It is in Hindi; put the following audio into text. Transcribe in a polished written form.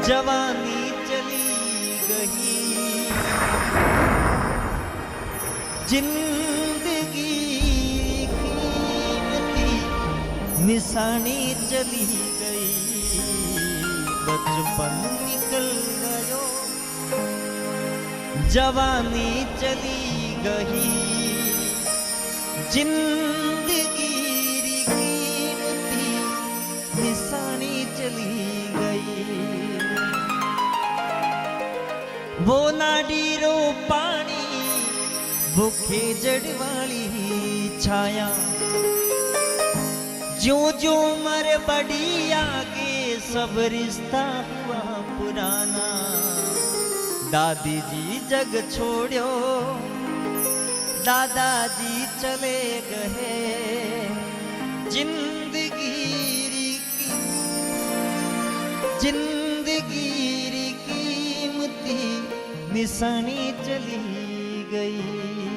जवानी चली गई, जिंदगी कीमती निशानी चली गई, बचपन निकल गयो, जवानी चली गई, जिंदगी कीमती निशानी चली गई। वो नाडीरो पानी भूखे जड़वाली छाया, जो जो मर बड़ी आगे सब रिश्ता हुआ पुराना। दादी जी जग छोड़ो, दादाजी चले गए, जिंदगी कीमती निशानी चली गई।